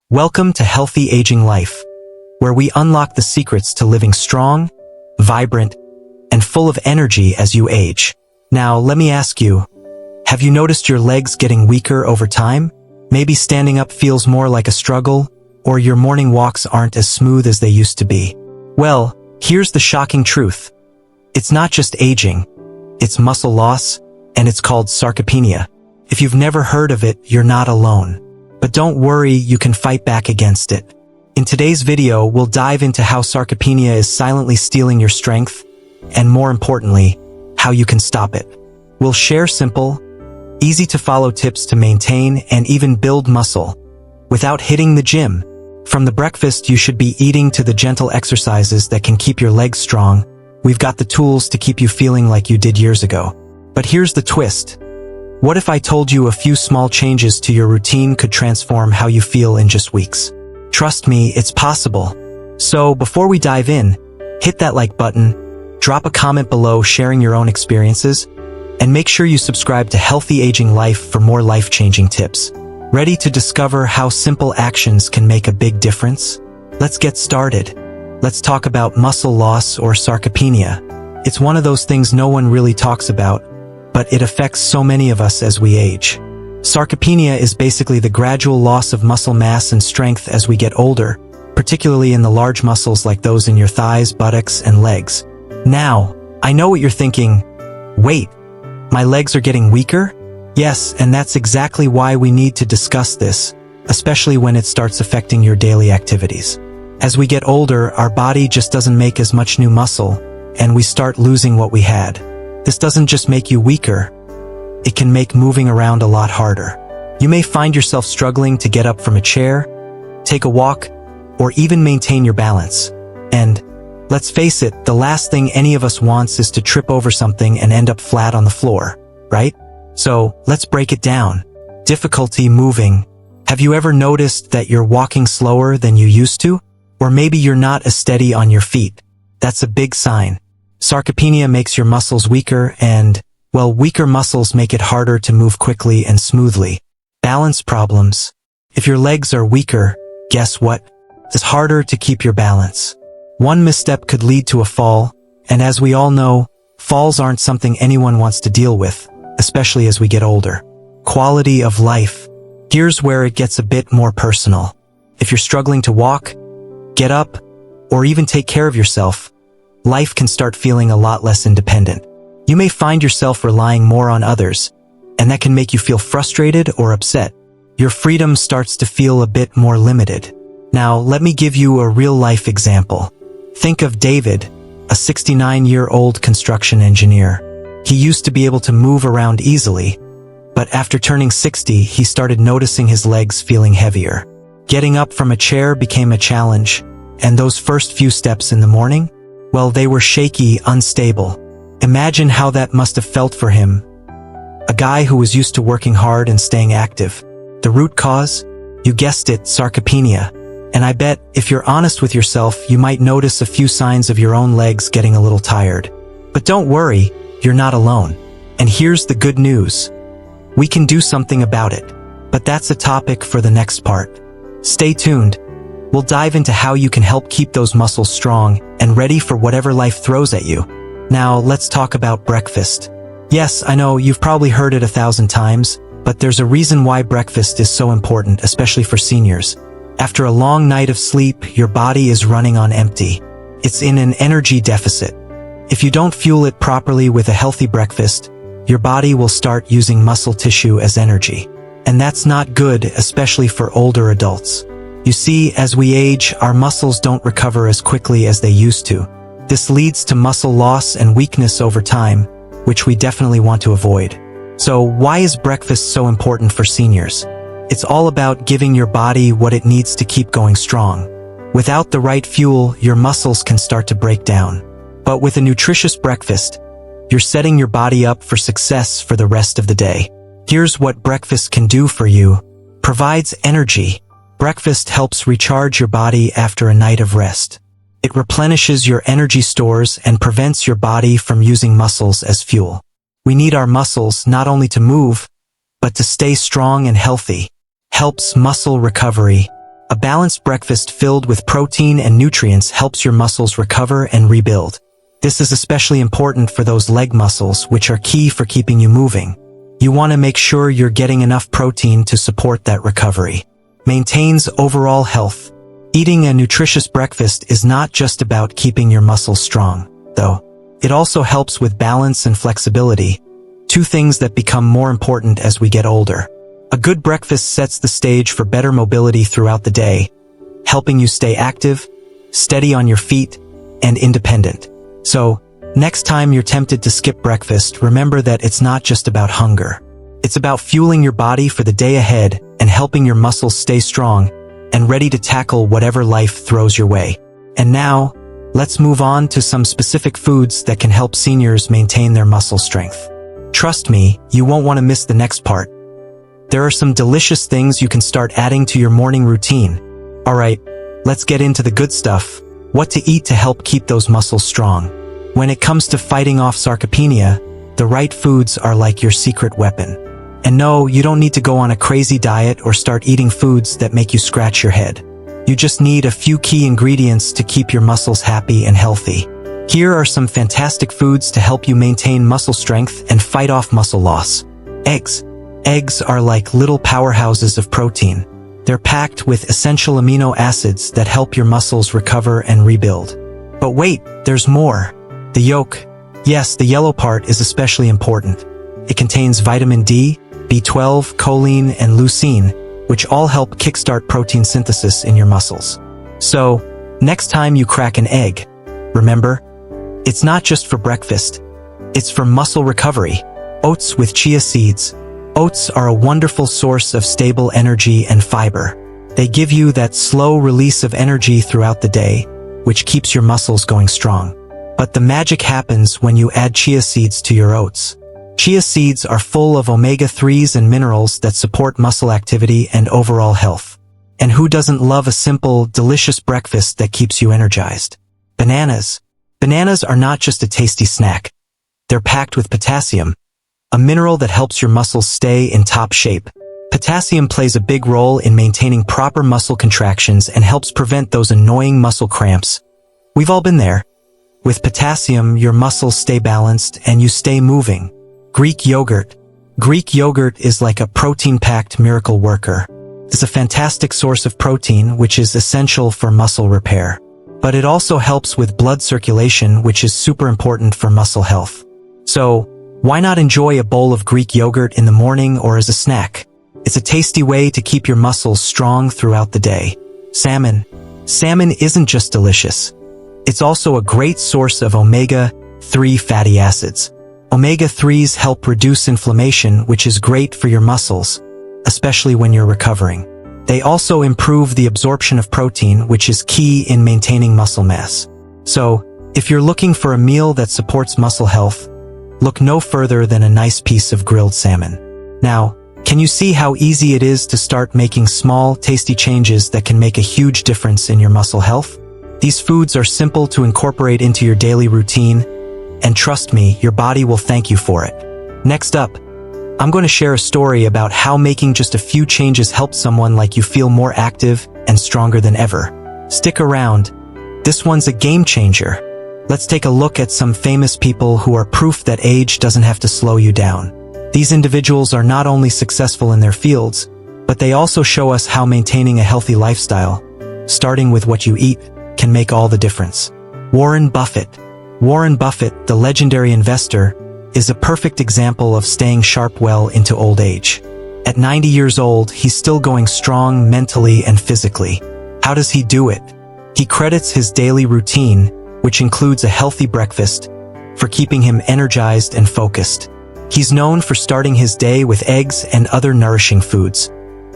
Welcome to Healthy Aging Life, where we unlock the secrets to living strong, vibrant, and full of energy as you age. Now, let me ask you, have you noticed your legs getting weaker over time? Maybe standing up feels more like a struggle, or your morning walks aren't as smooth as they used to be. Well, here's the shocking truth. It's not just aging, it's muscle loss, and it's called sarcopenia. If you've never heard of it, you're not alone. But don't worry, you can fight back against it. In today's video, we'll dive into how sarcopenia is silently stealing your strength, and more importantly, how you can stop it. We'll share simple, easy-to-follow tips to maintain and even build muscle without hitting the gym. From the breakfast you should be eating to the gentle exercises that can keep your legs strong, we've got the tools to keep you feeling like you did years ago. But here's the twist. What if I told you a few small changes to your routine could transform how you feel in just weeks? Trust me, it's possible. So before we dive in, hit that like button, drop a comment below sharing your own experiences, and make sure you subscribe to Healthy Aging Life for more life-changing tips. Ready to discover how simple actions can make a big difference? Let's get started. Let's talk about muscle loss or sarcopenia. It's one of those things no one really talks about, but it affects so many of us as we age. Sarcopenia is basically the gradual loss of muscle mass and strength as we get older, particularly in the large muscles like those in your thighs, buttocks, and legs. Now, I know what you're thinking. Wait, my legs are getting weaker? Yes, and that's exactly why we need to discuss this, especially when it starts affecting your daily activities. As we get older, our body just doesn't make as much new muscle, and we start losing what we had. This doesn't just make you weaker, it can make moving around a lot harder. You may find yourself struggling to get up from a chair, take a walk, or even maintain your balance. And let's face it, the last thing any of us wants is to trip over something and end up flat on the floor, right? So let's break it down. Difficulty moving. Have you ever noticed that you're walking slower than you used to? Or maybe you're not as steady on your feet. That's a big sign. Sarcopenia makes your muscles weaker and, well, weaker muscles make it harder to move quickly and smoothly. Balance problems. If your legs are weaker, guess what? It's harder to keep your balance. One misstep could lead to a fall, and as we all know, falls aren't something anyone wants to deal with, especially as we get older. Quality of life. Here's where it gets a bit more personal. If you're struggling to walk, get up, or even take care of yourself, life can start feeling a lot less independent. You may find yourself relying more on others, and that can make you feel frustrated or upset. Your freedom starts to feel a bit more limited. Now, let me give you a real-life example. Think of David, a 69-year-old construction engineer. He used to be able to move around easily, but after turning 60, he started noticing his legs feeling heavier. Getting up from a chair became a challenge, and those first few steps in the morning, well, they were shaky, unstable. Imagine how that must have felt for him. A guy who was used to working hard and staying active. The root cause? You guessed it, sarcopenia. And I bet, if you're honest with yourself, you might notice a few signs of your own legs getting a little tired. But don't worry, you're not alone. And here's the good news. We can do something about it. But that's a topic for the next part. Stay tuned. We'll dive into how you can help keep those muscles strong and ready for whatever life throws at you. Now, let's talk about breakfast. Yes, I know you've probably heard it 1,000 times, but there's a reason why breakfast is so important, especially for seniors. After a long night of sleep, your body is running on empty. It's in an energy deficit. If you don't fuel it properly with a healthy breakfast, your body will start using muscle tissue as energy. And that's not good, especially for older adults. You see, as we age, our muscles don't recover as quickly as they used to. This leads to muscle loss and weakness over time, which we definitely want to avoid. So why is breakfast so important for seniors? It's all about giving your body what it needs to keep going strong. Without the right fuel, your muscles can start to break down. But with a nutritious breakfast, you're setting your body up for success for the rest of the day. Here's what breakfast can do for you. Provides energy. Breakfast helps recharge your body after a night of rest. It replenishes your energy stores and prevents your body from using muscles as fuel. We need our muscles not only to move, but to stay strong and healthy. Helps muscle recovery. A balanced breakfast filled with protein and nutrients helps your muscles recover and rebuild. This is especially important for those leg muscles, which are key for keeping you moving. You want to make sure you're getting enough protein to support that recovery. Maintains overall health. Eating a nutritious breakfast is not just about keeping your muscles strong, though. It also helps with balance and flexibility, two things that become more important as we get older. A good breakfast sets the stage for better mobility throughout the day, helping you stay active, steady on your feet, and independent. So, next time you're tempted to skip breakfast, remember that it's not just about hunger. It's about fueling your body for the day ahead and helping your muscles stay strong and ready to tackle whatever life throws your way. And now, let's move on to some specific foods that can help seniors maintain their muscle strength. Trust me, you won't want to miss the next part. There are some delicious things you can start adding to your morning routine. Alright, let's get into the good stuff. What to eat to help keep those muscles strong. When it comes to fighting off sarcopenia, the right foods are like your secret weapon. And no, you don't need to go on a crazy diet or start eating foods that make you scratch your head. You just need a few key ingredients to keep your muscles happy and healthy. Here are some fantastic foods to help you maintain muscle strength and fight off muscle loss. Eggs. Eggs are like little powerhouses of protein. They're packed with essential amino acids that help your muscles recover and rebuild. But wait, there's more. The yolk. Yes, the yellow part is especially important. It contains vitamin D, B12, choline, and leucine, which all help kickstart protein synthesis in your muscles. So, next time you crack an egg, remember, it's not just for breakfast. It's for muscle recovery. Oats with chia seeds. Oats are a wonderful source of stable energy and fiber. They give you that slow release of energy throughout the day, which keeps your muscles going strong. But the magic happens when you add chia seeds to your oats. Chia seeds are full of omega-3s and minerals that support muscle activity and overall health. And who doesn't love a simple, delicious breakfast that keeps you energized? Bananas. Bananas are not just a tasty snack. They're packed with potassium, a mineral that helps your muscles stay in top shape. Potassium plays a big role in maintaining proper muscle contractions and helps prevent those annoying muscle cramps. We've all been there. With potassium, your muscles stay balanced and you stay moving. Greek yogurt. Greek yogurt is like a protein-packed miracle worker. It's a fantastic source of protein, which is essential for muscle repair. But it also helps with blood circulation, which is super important for muscle health. So, why not enjoy a bowl of Greek yogurt in the morning or as a snack? It's a tasty way to keep your muscles strong throughout the day. Salmon. Salmon isn't just delicious. It's also a great source of omega-3 fatty acids. Omega-3s help reduce inflammation, which is great for your muscles, especially when you're recovering. They also improve the absorption of protein, which is key in maintaining muscle mass. So, if you're looking for a meal that supports muscle health, look no further than a nice piece of grilled salmon. Now, can you see how easy it is to start making small, tasty changes that can make a huge difference in your muscle health? These foods are simple to incorporate into your daily routine, and trust me, your body will thank you for it. Next up, I'm going to share a story about how making just a few changes helps someone like you feel more active and stronger than ever. Stick around. This one's a game changer. Let's take a look at some famous people who are proof that age doesn't have to slow you down. These individuals are not only successful in their fields, but they also show us how maintaining a healthy lifestyle, starting with what you eat, can make all the difference. Warren Buffett. Warren Buffett, the legendary investor, is a perfect example of staying sharp well into old age. At 90 years old, he's still going strong mentally and physically. How does he do it? He credits his daily routine, which includes a healthy breakfast, for keeping him energized and focused. He's known for starting his day with eggs and other nourishing foods,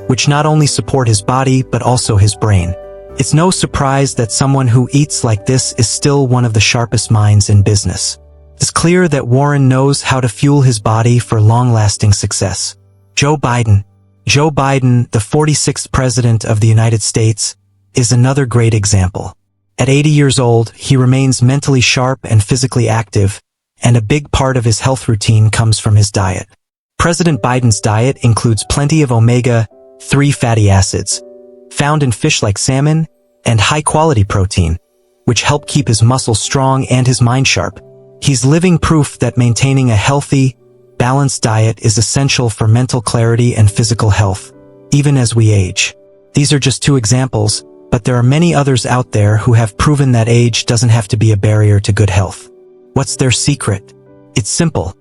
which not only support his body but also his brain. It's no surprise that someone who eats like this is still one of the sharpest minds in business. It's clear that Warren knows how to fuel his body for long-lasting success. Joe Biden. Joe Biden, the 46th President of the United States, is another great example. At 80 years old, he remains mentally sharp and physically active, and a big part of his health routine comes from his diet. President Biden's diet includes plenty of omega-3 fatty acids, found in fish like salmon, and high-quality protein, which help keep his muscles strong and his mind sharp. He's living proof that maintaining a healthy, balanced diet is essential for mental clarity and physical health, even as we age. These are just two examples, but there are many others out there who have proven that age doesn't have to be a barrier to good health. What's their secret? It's simple.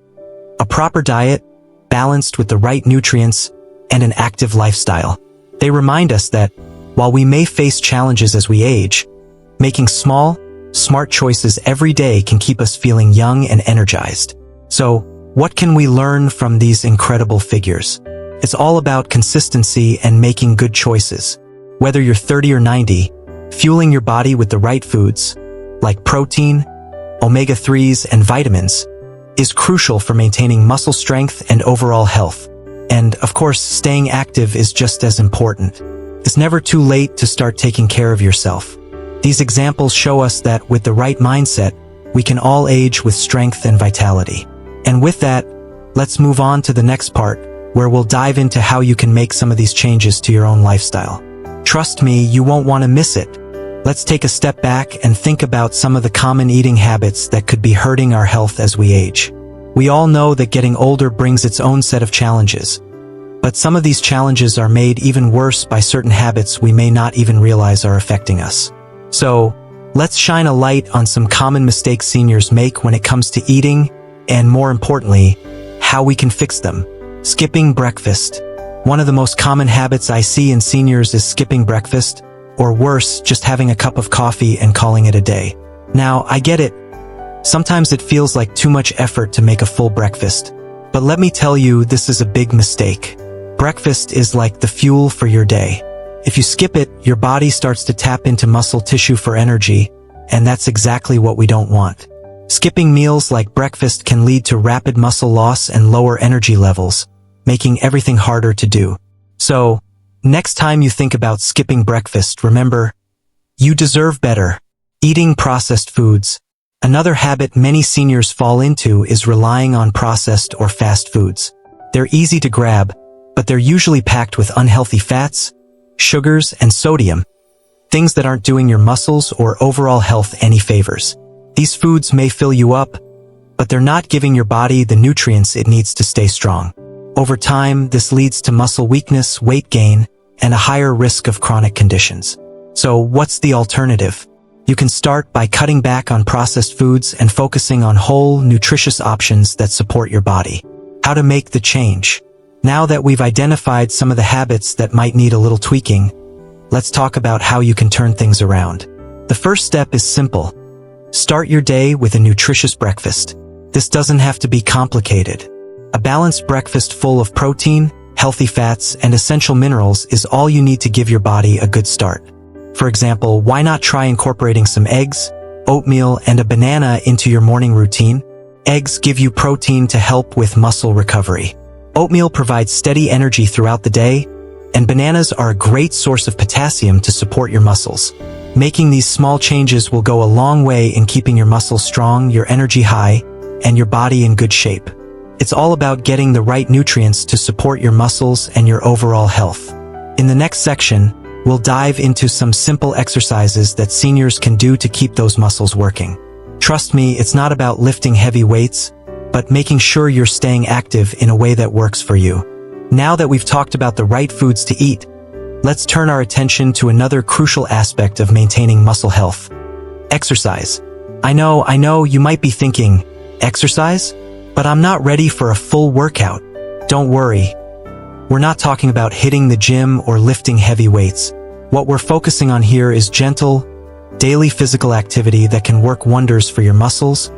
A proper diet, balanced with the right nutrients, and an active lifestyle. They remind us that, while we may face challenges as we age, making small, smart choices every day can keep us feeling young and energized. So, what can we learn from these incredible figures? It's all about consistency and making good choices. Whether you're 30 or 90, fueling your body with the right foods, like protein, omega-3s, and vitamins, is crucial for maintaining muscle strength and overall health. And, of course, staying active is just as important. It's never too late to start taking care of yourself. These examples show us that with the right mindset, we can all age with strength and vitality. And with that, let's move on to the next part, where we'll dive into how you can make some of these changes to your own lifestyle. Trust me, you won't want to miss it. Let's take a step back and think about some of the common eating habits that could be hurting our health as we age. We all know that getting older brings its own set of challenges, but some of these challenges are made even worse by certain habits we may not even realize are affecting us. So, let's shine a light on some common mistakes seniors make when it comes to eating, and more importantly, how we can fix them. Skipping breakfast. One of the most common habits I see in seniors is skipping breakfast, or worse, just having a cup of coffee and calling it a day. Now, I get it. Sometimes it feels like too much effort to make a full breakfast. But let me tell you, this is a big mistake. Breakfast is like the fuel for your day. If you skip it, your body starts to tap into muscle tissue for energy, and that's exactly what we don't want. Skipping meals like breakfast can lead to rapid muscle loss and lower energy levels, making everything harder to do. So, next time you think about skipping breakfast, remember, you deserve better. Eating processed foods. Another habit many seniors fall into is relying on processed or fast foods. They're easy to grab, but they're usually packed with unhealthy fats, sugars, and sodium, things that aren't doing your muscles or overall health any favors. These foods may fill you up, but they're not giving your body the nutrients it needs to stay strong. Over time, this leads to muscle weakness, weight gain, and a higher risk of chronic conditions. So what's the alternative? You can start by cutting back on processed foods and focusing on whole, nutritious options that support your body. How to make the change? Now that we've identified some of the habits that might need a little tweaking, let's talk about how you can turn things around. The first step is simple. Start your day with a nutritious breakfast. This doesn't have to be complicated. A balanced breakfast full of protein, healthy fats, and essential minerals is all you need to give your body a good start. For example, why not try incorporating some eggs, oatmeal, and a banana into your morning routine? Eggs give you protein to help with muscle recovery. Oatmeal provides steady energy throughout the day, and bananas are a great source of potassium to support your muscles. Making these small changes will go a long way in keeping your muscles strong, your energy high, and your body in good shape. It's all about getting the right nutrients to support your muscles and your overall health. In the next section, we'll dive into some simple exercises that seniors can do to keep those muscles working. Trust me, it's not about lifting heavy weights, but making sure you're staying active in a way that works for you. Now that we've talked about the right foods to eat, let's turn our attention to another crucial aspect of maintaining muscle health. Exercise. I know, you might be thinking, exercise? But I'm not ready for a full workout. Don't worry. We're not talking about hitting the gym or lifting heavy weights. What we're focusing on here is gentle, daily physical activity that can work wonders for your muscles,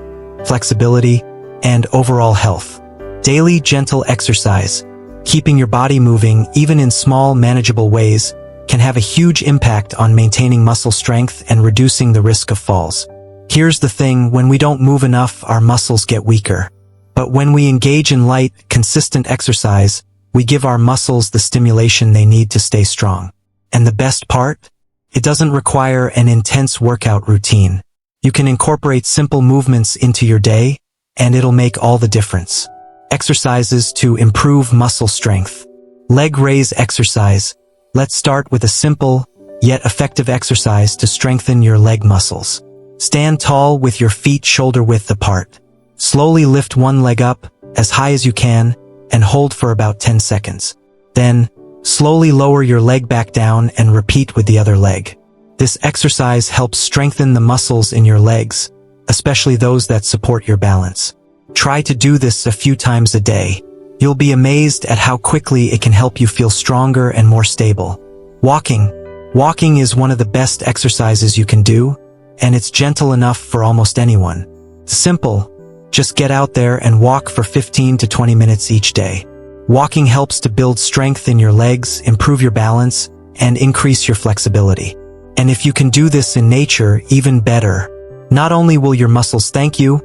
flexibility, and overall health. Daily gentle exercise, keeping your body moving even in small, manageable ways, can have a huge impact on maintaining muscle strength and reducing the risk of falls. Here's the thing, when we don't move enough, our muscles get weaker. But when we engage in light, consistent exercise, we give our muscles the stimulation they need to stay strong. And the best part? It doesn't require an intense workout routine. You can incorporate simple movements into your day, and it'll make all the difference. Exercises to improve muscle strength. Leg raise exercise. Let's start with a simple, yet effective exercise to strengthen your leg muscles. Stand tall with your feet shoulder-width apart. Slowly lift one leg up, as high as you can, and hold for about 10 seconds. Then, slowly lower your leg back down and repeat with the other leg. This exercise helps strengthen the muscles in your legs, especially those that support your balance. Try to do this a few times a day. You'll be amazed at how quickly it can help you feel stronger and more stable. Walking is one of the best exercises you can do, and it's gentle enough for almost anyone. Simple. Just get out there and walk for 15 to 20 minutes each day. Walking helps to build strength in your legs, improve your balance, and increase your flexibility. And if you can do this in nature, even better. Not only will your muscles thank you,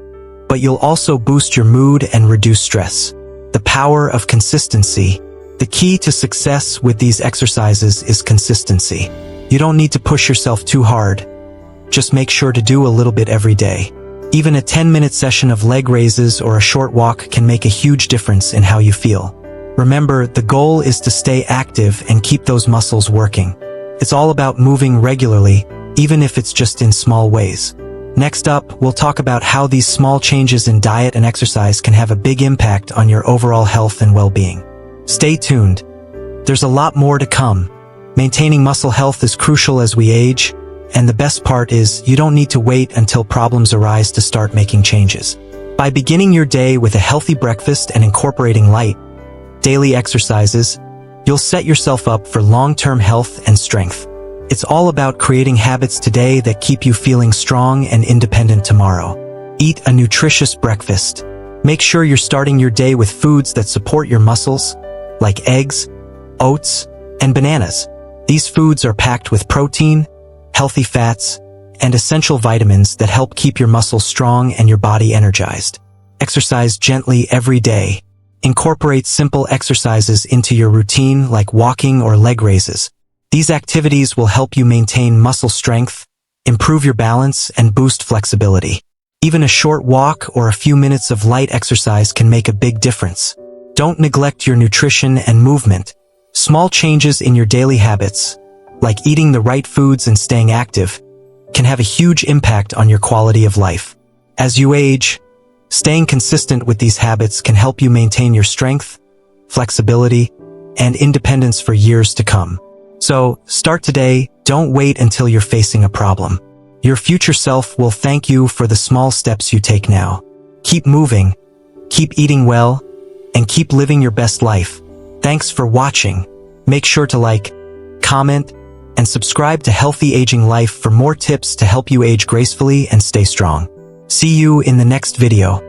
but you'll also boost your mood and reduce stress. The power of consistency. The key to success with these exercises is consistency. You don't need to push yourself too hard. Just make sure to do a little bit every day. Even a 10-minute session of leg raises or a short walk can make a huge difference in how you feel. Remember, the goal is to stay active and keep those muscles working. It's all about moving regularly, even if it's just in small ways. Next up, we'll talk about how these small changes in diet and exercise can have a big impact on your overall health and well-being. Stay tuned. There's a lot more to come. Maintaining muscle health is crucial as we age, and the best part is you don't need to wait until problems arise to start making changes. By beginning your day with a healthy breakfast and incorporating light, daily exercises, you'll set yourself up for long-term health and strength. It's all about creating habits today that keep you feeling strong and independent tomorrow. Eat a nutritious breakfast. Make sure you're starting your day with foods that support your muscles, like eggs, oats, and bananas. These foods are packed with protein, healthy fats, and essential vitamins that help keep your muscles strong and your body energized. Exercise gently every day. Incorporate simple exercises into your routine like walking or leg raises. These activities will help you maintain muscle strength, improve your balance, and boost flexibility. Even a short walk or a few minutes of light exercise can make a big difference. Don't neglect your nutrition and movement. Small changes in your daily habits, like eating the right foods and staying active, can have a huge impact on your quality of life. As you age, staying consistent with these habits can help you maintain your strength, flexibility, and independence for years to come. So, start today, don't wait until you're facing a problem. Your future self will thank you for the small steps you take now. Keep moving, keep eating well, and keep living your best life. Thanks for watching. Make sure to like, comment, and subscribe to Healthy Aging Life for more tips to help you age gracefully and stay strong. See you in the next video.